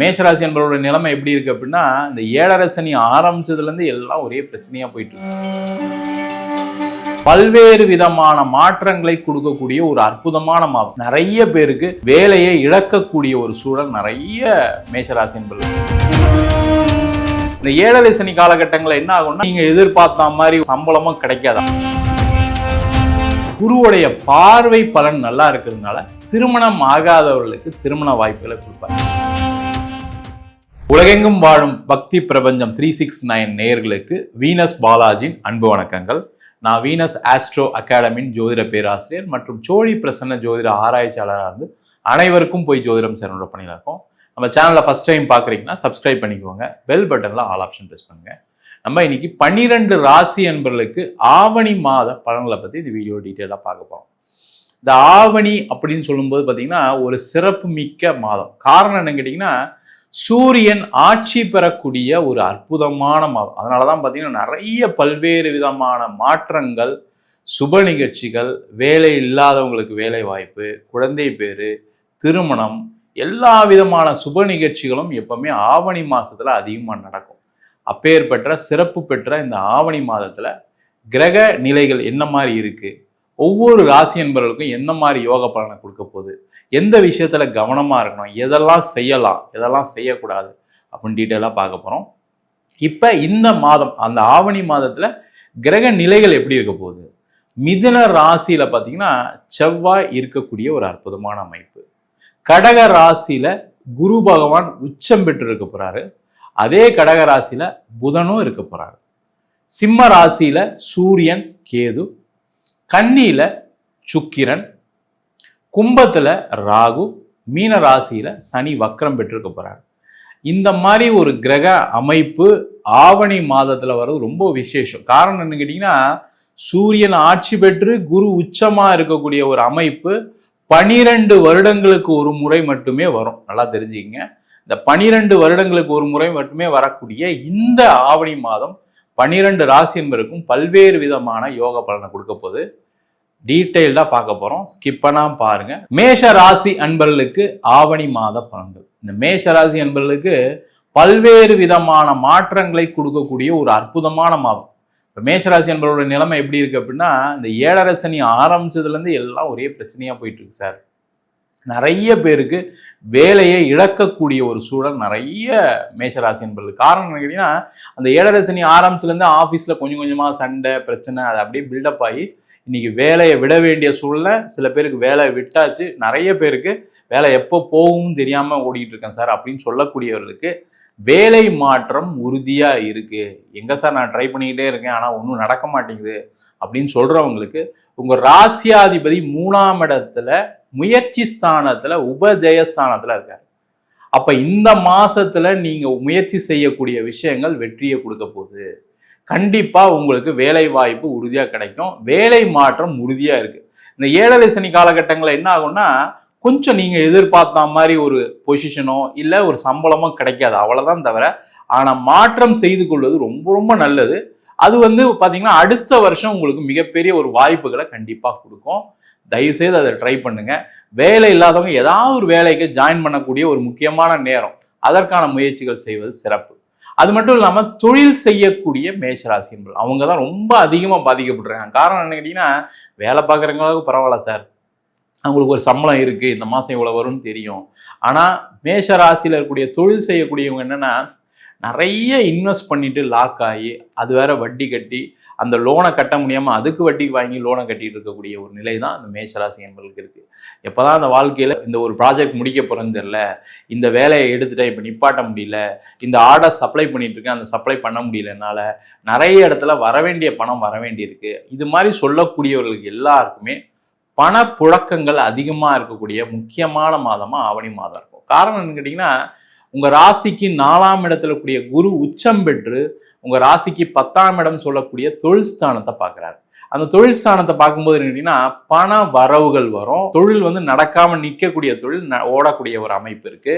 மேஷராசி என்பவரோட நிலைமை எப்படி இருக்கு அப்படின்னா, இந்த 7.5 சனி ஆரம்பிச்சதுல இருந்து எல்லாம் ஒரே பிரச்சனையா போயிட்டு இருக்கு. பல்வேறு விதமான மாற்றங்களை கொடுக்கக்கூடிய ஒரு அற்புதமான மாதம். நிறைய பேருக்கு வேலையை இழக்கக்கூடிய ஒரு சூழல் நிறைய மேஷராசி என்பவர்கள். இந்த 7.5 சனி காலகட்டங்களில் என்ன ஆகும்னா, நீங்க எதிர்பார்த்த மாதிரி சம்பளமும் கிடைக்காதா. குருவுடைய பார்வை பலன் நல்லா இருக்கிறதுனால திருமணம் ஆகாதவர்களுக்கு திருமண வாய்ப்புகளை கொடுப்பாங்க. உலகெங்கும் வாழும் பக்தி பிரபஞ்சம் 369 நேயர்களுக்கு வீனஸ் பாலாஜியின் அன்பு வணக்கங்கள். நான் வீனஸ் ஆஸ்ட்ரோ அகாடமியின் ஜோதிட பேராசிரியர் மற்றும் சோழி பிரசன்ன ஜோதிட ஆராய்ச்சியாளராக இருந்து அனைவருக்கும் போய் ஜோதிடம் சேரணுன்ற பணியில் இருக்கோம். நம்ம சேனலை ஃபர்ஸ்ட் டைம் பார்க்குறீங்கன்னா சப்ஸ்கிரைப் பண்ணிக்கோங்க, பெல் பட்டனில் ஆல் ஆப்ஷன் ப்ரெஸ் பண்ணுங்க. நம்ம இன்னைக்கு 12 ராசி என்பவர்களுக்கு ஆவணி மாத பலன்களை பற்றி இந்த வீடியோ டீட்டெயிலாக பார்க்க போகிறோம். இந்த ஆவணி அப்படின்னு சொல்லும்போது பார்த்தீங்கன்னா ஒரு சிறப்பு மிக்க மாதம். காரணம் என்னன்னு கேட்டிங்கன்னா, சூரியன் ஆட்சி பெறக்கூடிய ஒரு அற்புதமான மாதம். அதனால தான் பார்த்தீங்கன்னா நிறைய பல்வேறு விதமான மாற்றங்கள், சுப நிகழ்ச்சிகள், வேலை இல்லாதவங்களுக்கு வேலை வாய்ப்பு, குழந்தை பேரு, திருமணம், எல்லா விதமான சுப நிகழ்ச்சிகளும் எப்பவுமே ஆவணி மாதத்தில் அதிகமாக நடக்கும். அப்பேற்பட்ட சிறப்பு பெற்ற இந்த ஆவணி மாதத்தில் கிரக நிலைகள் என்ன மாதிரி இருக்குது, ஒவ்வொரு ராசி என்பவர்களுக்கும் எந்த மாதிரி யோக பலனை கொடுக்க போகுது, எந்த விஷயத்துல கவனமா இருக்கணும், எதெல்லாம் செய்யலாம் எதெல்லாம் செய்யக்கூடாது அப்படின்னு டீட்டெயிலாக பார்க்க போறோம். இப்ப இந்த மாதம் அந்த ஆவணி மாதத்துல கிரக நிலைகள் எப்படி இருக்க போகுது. மிதுன ராசியில பார்த்தீங்கன்னா செவ்வாய் இருக்கக்கூடிய ஒரு அற்புதமான அமைப்பு. கடக ராசியில குரு பகவான் உச்சம் பெற்று இருக்க போறாரு. அதே கடக ராசியில புதனும் இருக்க போறாரு. சிம்ம ராசியில சூரியன் கேது, கன்னியில சுக்கிரன், கும்பத்துல ராகு, மீன ராசியில சனி வக்ரம் பெற்றிருக்க போறாரு. இந்த மாதிரி ஒரு கிரக அமைப்பு ஆவணி மாதத்துல வர்றது ரொம்ப விசேஷம். காரணம் என்னன்னு கேட்டீங்கன்னா, சூரியன் ஆட்சி பெற்று குரு உச்சமா இருக்கக்கூடிய ஒரு அமைப்பு 12 வருடங்களுக்கு ஒரு முறை மட்டுமே வரும். நல்லா தெரிஞ்சுக்கங்க. இந்த 12 வருடங்களுக்கு ஒரு முறை மட்டுமே வரக்கூடிய இந்த ஆவணி மாதம் 12 ராசி என்பதற்கும் பல்வேறு விதமான யோக பலனை கொடுக்க போகுது. டீட்டெயில்டா பார்க்க போறோம், ஸ்கிப் பண்ணாம பாருங்க. மேஷ ராசி அன்பர்களுக்கு ஆவணி மாத பலன்கள். இந்த மேஷ ராசி அன்பர்களுக்கு பல்வேறு விதமான மாற்றங்களை கொடுக்கக்கூடிய ஒரு அற்புதமான மாதம். இப்போ மேஷராசி என்பவரோட நிலைமை எப்படி இருக்கு அப்படின்னா, இந்த 7.5 சனி ஆரம்பிச்சதுல இருந்து எல்லாம் ஒரே பிரச்சனையா போயிட்டு இருக்கு சார். நிறைய பேருக்கு வேலையை இழக்கக்கூடிய ஒரு சூழல் நிறைய மேஷராசி என்பவர்களுக்கு. காரணம் என்ன கேட்டீங்கன்னா, அந்த 7.5 சனி ஆரம்பிச்சதுலேருந்து ஆஃபீஸில் கொஞ்சம் கொஞ்சமாக சண்டை பிரச்சனை அது அப்படியே பில்டப் ஆகி இன்னைக்கு வேலையை விட வேண்டிய சூழ்நிலை. சில பேருக்கு வேலையை விட்டாச்சு, நிறைய பேருக்கு வேலை எப்போ போகும்னு தெரியாம ஓடிட்டு இருக்கேன் சார் அப்படின்னு சொல்லக்கூடியவர்களுக்கு வேலை மாற்றம் உறுதியா இருக்கு. எங்க சார் நான் ட்ரை பண்ணிக்கிட்டே இருக்கேன் ஆனா ஒன்றும் நடக்க மாட்டேங்குது அப்படின்னு சொல்றவங்களுக்கு உங்க ராசியாதிபதி 3ஆம் இடத்துல முயற்சி ஸ்தானத்துல உபஜயஸ்தானத்துல இருக்காரு. அப்ப இந்த மாசத்துல நீங்க முயற்சி செய்யக்கூடிய விஷயங்கள் வெற்றியை கொடுக்க போகுது. கண்டிப்பா உங்களுக்கு வேலை வாய்ப்பு உறுதியா கிடைக்கும். வேலை மாற்றம் உறுதியா இருக்கு. இந்த 7.5 சனி காலகட்டங்களில் என்ன ஆகும்னா, கொஞ்சம் நீங்க எதிர்பார்த்த மாதிரி ஒரு பொசிஷனோ இல்ல ஒரு சம்பளமோ கிடைக்காது, அவ்வளவுதான் தவிர. ஆனா மாற்றம் செய்து கொள்வது ரொம்ப ரொம்ப நல்லது. அது பாத்தீங்கன்னா அடுத்த வருஷம் உங்களுக்கு மிகப்பெரிய ஒரு வாய்ப்புகளை கண்டிப்பா கொடுக்கும். தயவு செய்து அதை ட்ரை பண்ணுங்க. வேலை இல்லாதவங்க ஏதாவது ஒரு வேலைக்கு ஜாயின் பண்ணக்கூடிய ஒரு முக்கியமான நேரம். அதற்கான முயற்சிகள் செய்வது சிறப்பு. அது மட்டும் இல்லாம தொழில் செய்யக்கூடிய மேஷராசி என்பது அவங்க தான் ரொம்ப அதிகமா பாதிக்கப்படுறாங்க. காரணம் என்ன கேட்டீங்கன்னா, வேலை பார்க்குறவங்களுக்கு பரவாயில்ல சார், அவங்களுக்கு ஒரு சம்பளம் இருக்கு, இந்த மாசம் இவ்வளவு வரும்னு தெரியும். ஆனா மேஷராசியில இருக்கக்கூடிய தொழில் செய்யக்கூடியவங்க என்னன்னா, நிறைய இன்வெஸ்ட் பண்ணிட்டு லாக் ஆகி அது வேற வட்டி கட்டி அந்த லோனை கட்ட முடியாம அதுக்கு வட்டி வாங்கி லோனை கட்டிட்டு இருக்கக்கூடிய ஒரு நிலை தான் அந்த மேஷராசி என்பவர்களுக்கு இருக்கு. எப்பதான் அந்த வாழ்க்கையில இந்த ஒரு ப்ராஜெக்ட் முடிக்க போறேன்னு தெரியல, இந்த வேலையை எடுத்துட்டேன் இப்ப நிப்பாட்ட முடியல, இந்த ஆர்டர் சப்ளை பண்ணிட்டு இருக்கேன் அந்த சப்ளை பண்ண முடியல என்னால, நிறைய இடத்துல வர வேண்டிய பணம் வர வேண்டி இருக்கு. இது மாதிரி சொல்லக்கூடியவர்களுக்கு எல்லாருக்குமே பண புழக்கங்கள் அதிகமா இருக்கக்கூடிய முக்கியமான மாதமா ஆவணி மாதம் இருக்கும். காரணம் என்னன்னு கேட்டீங்கன்னா, உங்க ராசிக்கு 4ஆம் இடத்துல கூடிய குரு உச்சம் பெற்று உங்க ராசிக்கு 10ஆம் இடம் சொல்லக்கூடிய தொழில் ஸ்தானத்தை பார்க்கிறாரு. அந்த தொழில் ஸ்தானத்தை பார்க்கும்போது என்னன்னா, பண வரவுகள் வரும். தொழில் நடக்காம நிற்கக்கூடிய தொழில் ஓடக்கூடிய ஒரு அமைப்பு இருக்கு.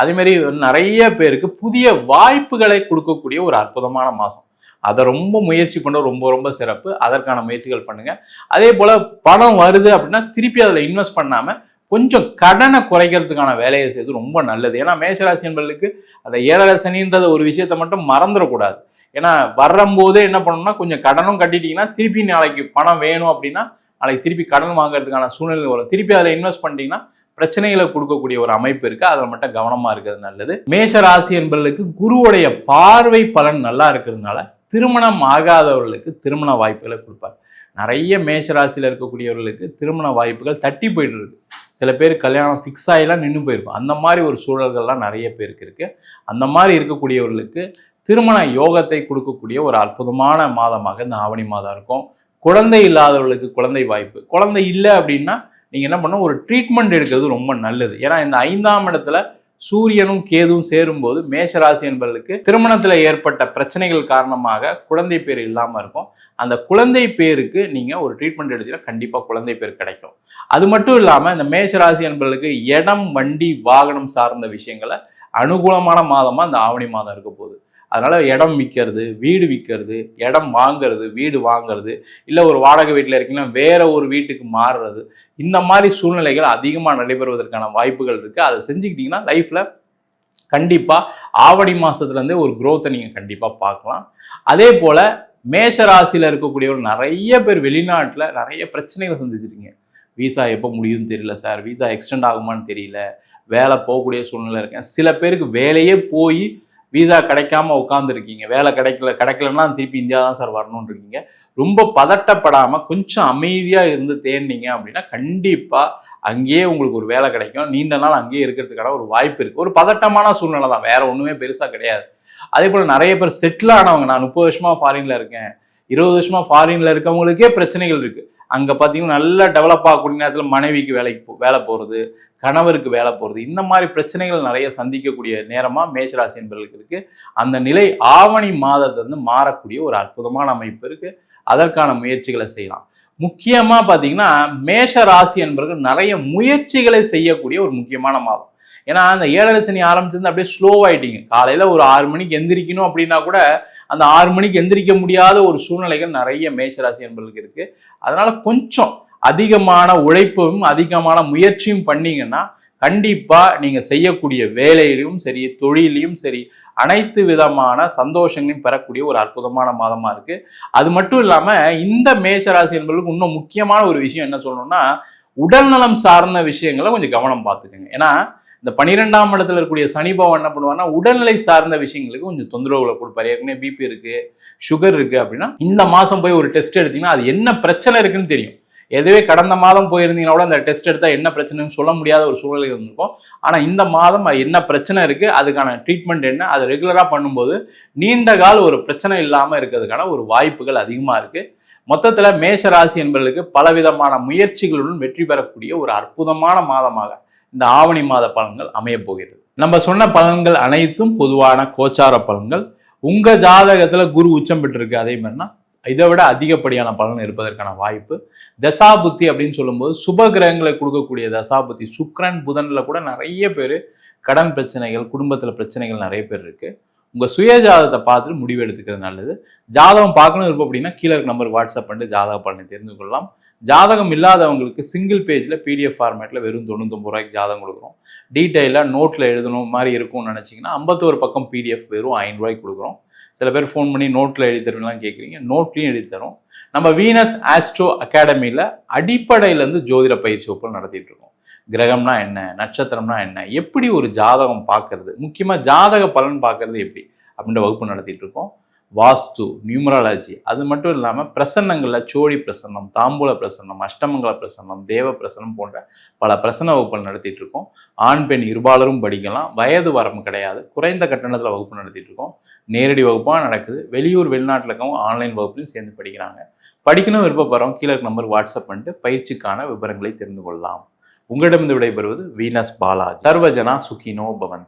அதே மாதிரி நிறைய பேருக்கு புதிய வாய்ப்புகளை கொடுக்கக்கூடிய ஒரு அற்புதமான மாசம். அதை ரொம்ப முயற்சி பண்ண ரொம்ப ரொம்ப சிறப்பு. அதற்கான முயற்சிகள் பண்ணுங்க. அதே போல பணம் வருது அப்படின்னா திருப்பி அதில் இன்வெஸ்ட் பண்ணாம கொஞ்சம் கடனை குறைக்கிறதுக்கான வேலையை செய்வது ரொம்ப நல்லது. ஏன்னா மேஷராசி என்பவர்களுக்கு அந்த 7 சனின்றத ஒரு விஷயத்த மட்டும் மறந்துடக்கூடாது. ஏன்னா வரும்போதே என்ன பண்ணணும்னா கொஞ்சம் கடனும் கட்டிட்டீங்கன்னா திருப்பி நாளைக்கு பணம் வேணும் அப்படின்னா நாளைக்கு திருப்பி கடன் வாங்குறதுக்கான சூழ்நிலை வரும். திருப்பி அதில் இன்வெஸ்ட் பண்ணிட்டீங்கன்னா பிரச்சனைகளை கொடுக்கக்கூடிய ஒரு அமைப்பு இருக்கு. அதில் மட்டும் கவனமா இருக்கிறது நல்லது. மேஷ ராசி என்பவர்களுக்கு குருவுடைய பார்வை பலன் நல்லா இருக்கிறதுனால திருமணம் ஆகாதவர்களுக்கு திருமண வாய்ப்புகளை கொடுப்பார். நிறைய மேஷ ராசியில் இருக்கக்கூடியவர்களுக்கு திருமண வாய்ப்புகள் தட்டி போயிட்டு இருக்கு. சில பேர் கல்யாணம் ஃபிக்ஸ் ஆகிலாம் நின்று போயிருக்கும். அந்த மாதிரி ஒரு சூழல்கள்லாம் நிறைய பேருக்கு இருக்கு. அந்த மாதிரி இருக்கக்கூடியவர்களுக்கு திருமண யோகத்தை கொடுக்கக்கூடிய ஒரு அற்புதமான மாதமாக இந்த ஆவணி மாதம் இருக்கும். குழந்தை இல்லாதவர்களுக்கு குழந்தை வாய்ப்பு. குழந்தை இல்லை அப்படின்னா நீங்கள் என்ன பண்ணணும், ஒரு ட்ரீட்மெண்ட் எடுக்கிறது ரொம்ப நல்லது. ஏன்னா இந்த 5ஆம் இடத்துல சூரியனும் கேதுவும் சேரும்போது மேஷராசி என்பவர்களுக்கு திருமணத்தில் ஏற்பட்ட பிரச்சனைகள் காரணமாக குழந்தை பேர் இல்லாமல் இருக்கும். அந்த குழந்தை பேருக்கு நீங்கள் ஒரு ட்ரீட்மெண்ட் எடுத்தீங்கன்னா கண்டிப்பாக குழந்தை பேர் கிடைக்கும். அது மட்டும் இல்லாமல் இந்த மேஷராசி என்பவர்களுக்கு இடம், வண்டி, வாகனம் சார்ந்த விஷயங்களை அனுகூலமான மாதமாக இந்த ஆவணி மாதம் இருக்க போகுது. அதனால இடம் விற்கிறது, வீடு விற்கிறது, இடம் வாங்கிறது, வீடு வாங்கிறது, இல்லை ஒரு வாடகை வீட்டில் இருக்கீங்கன்னா வேற ஒரு வீட்டுக்கு மாறுறது, இந்த மாதிரி சூழ்நிலைகள் அதிகமாக நடைபெறுவதற்கான வாய்ப்புகள் இருக்கு. அதை செஞ்சுக்கிட்டீங்கன்னா லைஃப்ல கண்டிப்பா ஆவணி மாசத்துலேருந்தே ஒரு குரோத்தை நீங்க கண்டிப்பா பார்க்கலாம். அதே போல மேஷ ராசியில இருக்கக்கூடியவர் நிறைய பேர் வெளிநாட்டில் நிறைய பிரச்சனைகளை சந்திச்சிருக்கீங்க. விசா எப்போ முடியும்னு தெரியல சார், விசா எக்ஸ்டெண்ட் ஆகுமான்னு தெரியல, வேலை போகக்கூடிய சூழ்நிலை இருக்கேன். சில பேருக்கு வேலையே போய் விசா கிடைக்காம உட்காந்துருக்கீங்க. வேலை கிடைக்கலன்னா திருப்பி இந்தியா தான் சார் வரணும்னு இருக்கீங்க. ரொம்ப பதட்டப்படாமல் கொஞ்சம் அமைதியாக இருந்து தேடினீங்க அப்படின்னா கண்டிப்பாக அங்கேயே உங்களுக்கு ஒரு வேலை கிடைக்கும். நீண்ட நாள் அங்கேயே இருக்கிறதுக்கான ஒரு வாய்ப்பு இருக்குது. ஒரு பதட்டமான சூழ்நிலை தான், வேற ஒன்றுமே பெருசாக கிடையாது. அதே போல் நிறைய பேர் செட்டில் ஆனவங்க, நான் 30 வருஷமா ஃபாரின்ல இருக்கேன், 20 வருஷமா ஃபாரின்ல இருக்கவங்களுக்கே பிரச்சனைகள் இருக்கு. அங்கே பார்த்தீங்கன்னா நல்லா டெவலப் ஆகக்கூடிய நேரத்தில் மனைவிக்கு வேலை போகிறது, கணவருக்கு வேலை போகிறது, இந்த மாதிரி பிரச்சனைகள் நிறைய சந்திக்கக்கூடிய நேரமாக மேஷராசி என்பவர்களுக்கு இருக்கு. அந்த நிலை ஆவணி மாதத்திலிருந்து மாறக்கூடிய ஒரு அற்புதமான அமைப்பு இருக்கு. அதற்கான முயற்சிகளை செய்யலாம். முக்கியமாக பார்த்தீங்கன்னா மேஷ ராசி என்பவர்கள் நிறைய முயற்சிகளை செய்யக்கூடிய ஒரு முக்கியமான மாதம். ஏன்னா அந்த 7 சனி ஆரம்பிச்சிருந்து அப்படியே ஸ்லோ ஆயிட்டீங்க. காலையில ஒரு 6 மணிக்கு எந்திரிக்கணும் அப்படின்னா கூட அந்த 6 மணிக்கு எந்திரிக்க முடியாத ஒரு சூழ்நிலைகள் நிறைய மேஷராசி என்பவர்களுக்கு இருக்கு. அதனால கொஞ்சம் அதிகமான உழைப்பும் அதிகமான முயற்சியும் பண்ணீங்கன்னா கண்டிப்பா நீங்க செய்யக்கூடிய வேலையிலும் சரி, தொழிலையும் சரி, அனைத்து விதமான சந்தோஷங்களையும் பெறக்கூடிய ஒரு அற்புதமான மாதமா இருக்கு. அது மட்டும் இல்லாம இந்த மேஷராசி என்பவர்களுக்கு இன்னும் முக்கியமான ஒரு விஷயம் என்ன சொல்லணும்னா, உடல்நலம் சார்ந்த விஷயங்களை கொஞ்சம் கவனம் பார்த்துக்கோங்க. ஏன்னா இந்த 12ஆம் இடத்துல இருக்கக்கூடிய சனி பகவான் என்ன பண்ணுவாங்கன்னா உடல்நிலை சார்ந்த விஷயங்களுக்கு கொஞ்சம் தொந்தரவுகளை கொடுப்பாரு. ஏற்கனவே பிபி இருக்கு, சுகர் இருக்கு அப்படின்னா இந்த மாசம் போய் ஒரு டெஸ்ட் எடுத்தீங்கன்னா அது என்ன பிரச்சனை இருக்குன்னு தெரியும். எதுவே கடந்த மாதம் போயிருந்தீங்கன்னா கூட அந்த டெஸ்ட் எடுத்தா என்ன பிரச்சனைன்னு சொல்ல முடியாத ஒரு சூழ்நிலை இருந்திருக்கும். ஆனா இந்த மாதம் என்ன பிரச்சனை இருக்கு, அதுக்கான ட்ரீட்மெண்ட் என்ன, அது ரெகுலரா பண்ணும்போது நீண்ட கால ஒரு பிரச்சனை இல்லாம இருக்கிறதுக்கான ஒரு வாய்ப்புகள் அதிகமா இருக்கு. மொத்தத்துல மேஷ ராசி என்பவர்களுக்கு பலவிதமான முயற்சிகளுடன் வெற்றி பெறக்கூடிய ஒரு அற்புதமான மாதமாக இந்த ஆவணி மாத பலன்கள் அமைய போகிறது. நம்ம சொன்ன பலன்கள் அனைத்தும் பொதுவான கோச்சார பலன்கள். உங்க ஜாதகத்துல குரு உச்சம் பெற்றிருக்கு, அதே மாதிரினா இதை விட அதிகப்படியான பலன் இருப்பதற்கான வாய்ப்பு. தசாபுத்தி அப்படின்னு சொல்லும்போது சுப கிரகங்களை கொடுக்கக்கூடிய தசாபுத்தி சுக்கிரன், புதன்ல கூட நிறைய பேர் கடன் பிரச்சனைகள், குடும்பத்துல பிரச்சனைகள் நிறைய பேர் இருக்கு. உங்கள் சுய ஜாதகத்தை பார்த்துட்டு முடிவு எடுத்துக்கிறது நல்லது. ஜாதகம் பார்க்கணும் இருக்கும் அப்படின்னா கீழே இருக்க நம்பருக்கு வாட்ஸ்அப் பண்ணிட்டு ஜாதக பலனை தெரிந்து கொள்ளலாம். ஜாதகம் இல்லாதவங்களுக்கு சிங்கிள் பேஜில் பிடிஎஃப் ஃபார்மேட்டில் வெறும் 99 ரூபாய்க்கு ஜாதகம் கொடுக்குறோம். டீட்டெயிலாக நோட்டில் எழுதணும் மாதிரி இருக்கும்னு நினச்சிங்கன்னா 51 பக்கம் பிடிஎஃப் வெறும் 5 ரூபாய்க்கு கொடுக்குறோம். சில பேர் ஃபோன் பண்ணி நோட்டில் எழுதி தருவீங்களான்னு கேட்குறீங்க, நோட்லையும் எழுதி தரோம். நம்ம வீனஸ் ஆஸ்ட்ரோ அகாடமியில் அடிப்படையிலேருந்து ஜோதிட பயிற்சி வகுப்புகள் நடத்திட்டு இருக்கோம். கிரகம்னா என்ன, நட்சத்திரம்னா என்ன, எப்படி ஒரு ஜாதகம் பார்க்கறது, முக்கியமாக ஜாதக பலன் பார்க்கறது எப்படி அப்படின்ற வகுப்பு நடத்திட்டு இருக்கோம். வாஸ்து, நியூமராலஜி, அது மட்டும் இல்லாமல் பிரசன்னங்களில் சோழி பிரசன்னம், தாம்பூல பிரசன்னம், அஷ்டமங்கல பிரசன்னம், தேவ பிரசன்னம் போன்ற பல பிரசன்ன வகுப்புகள் நடத்திட்டு இருக்கோம். ஆண் பெண் இருபாலரும் படிக்கலாம், வயது வரம்பு கிடையாது. குறைந்த கட்டணத்தில் வகுப்பு நடத்திட்டு இருக்கோம். நேரடி வகுப்பாக நடக்குது. வெளியூர் வெளிநாட்டில் இருக்கவங்க ஆன்லைன் வகுப்புலையும் சேர்ந்து படிக்கிறாங்க. படிக்கணும் விருப்பப்படுறோம் கீழே நம்பர் வாட்ஸ்அப் பண்ணிட்டு பயிற்சிக்கான விவரங்களை தெரிந்து கொள்ளலாம். உங்களிடமிருந்து விடைபெறுவது வீனஸ் பாலாஜி. சர்வஜனா சுகினோ பவந்து.